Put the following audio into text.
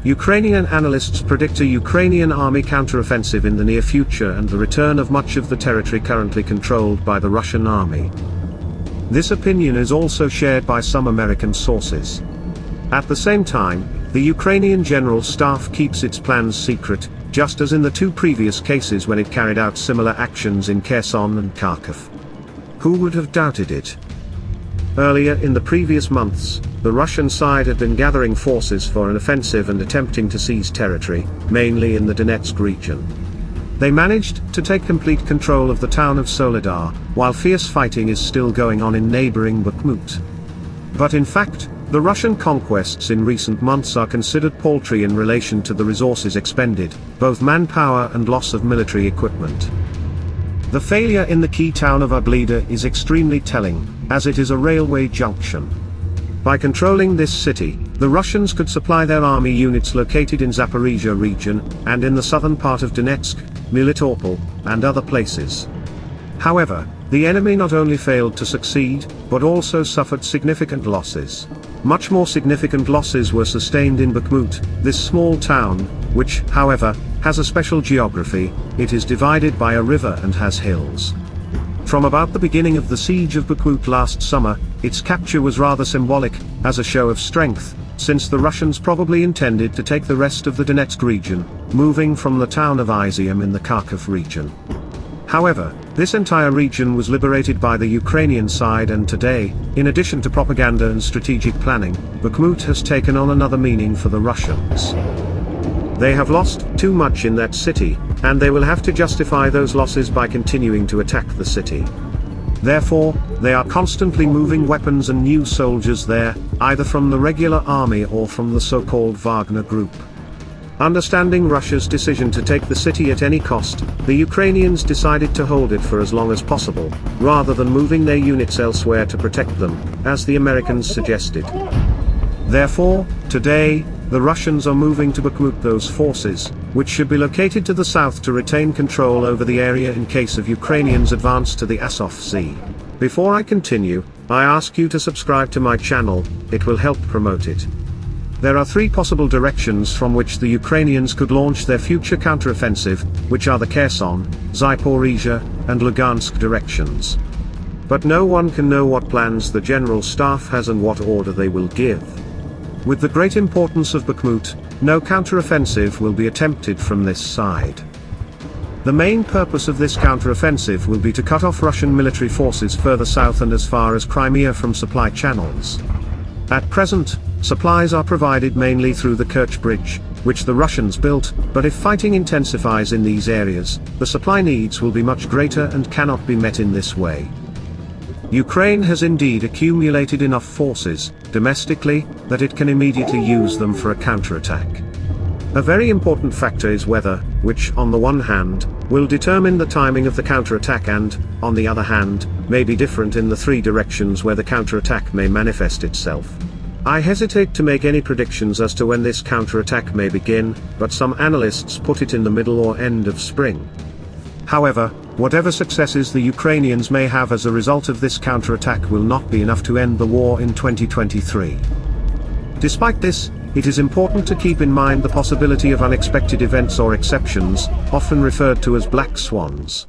Ukrainian analysts predict a Ukrainian army counteroffensive in the near future and the return of much of the territory currently controlled by the Russian army. This opinion is also shared by some American sources. At the same time, the Ukrainian General Staff keeps its plans secret, just as in the two previous cases when it carried out similar actions in Kherson and Kharkiv. Who would have doubted it? Earlier in the previous months, the Russian side had been gathering forces for an offensive and attempting to seize territory, mainly in the Donetsk region. They managed to take complete control of the town of Soledar, while fierce fighting is still going on in neighboring Bakhmut. But in fact, the Russian conquests in recent months are considered paltry in relation to the resources expended, both manpower and loss of military equipment. The failure in the key town of Uglida is extremely telling, as it is a railway junction. By controlling this city, the Russians could supply their army units located in Zaporizhia region, and in the southern part of Donetsk, Melitopol, and other places. However, the enemy not only failed to succeed, but also suffered significant losses. Much more significant losses were sustained in Bakhmut, this small town, which, however, has a special geography. It is divided by a river and has hills. From about the beginning of the siege of Bakhmut last summer, its capture was rather symbolic, as a show of strength, since the Russians probably intended to take the rest of the Donetsk region, moving from the town of Izium in the Kharkiv region. However, this entire region was liberated by the Ukrainian side, and today, in addition to propaganda and strategic planning, Bakhmut has taken on another meaning for the Russians. They have lost too much in that city, and they will have to justify those losses by continuing to attack the city. Therefore, they are constantly moving weapons and new soldiers there, either from the regular army or from the so-called Wagner group. Understanding Russia's decision to take the city at any cost, the Ukrainians decided to hold it for as long as possible, rather than moving their units elsewhere to protect them, as the Americans suggested. Therefore, today, the Russians are moving to Bakhmut those forces, which should be located to the south to retain control over the area in case of Ukrainians' advance to the Azov Sea. Before I continue, I ask you to subscribe to my channel, it will help promote it. There are three possible directions from which the Ukrainians could launch their future counteroffensive, which are the Kherson, Zaporizhia, and Lugansk directions. But no one can know what plans the General Staff has and what order they will give. With the great importance of Bakhmut, no counteroffensive will be attempted from this side. The main purpose of this counteroffensive will be to cut off Russian military forces further south and as far as Crimea from supply channels. At present, supplies are provided mainly through the Kerch Bridge, which the Russians built, but if fighting intensifies in these areas, the supply needs will be much greater and cannot be met in this way. Ukraine has indeed accumulated enough forces, domestically, that it can immediately use them for a counterattack. A very important factor is weather, which, on the one hand, will determine the timing of the counterattack and, on the other hand, may be different in the three directions where the counterattack may manifest itself. I hesitate to make any predictions as to when this counterattack may begin, but some analysts put it in the middle or end of spring. However, whatever successes the Ukrainians may have as a result of this counterattack will not be enough to end the war in 2023. Despite this, it is important to keep in mind the possibility of unexpected events or exceptions, often referred to as black swans.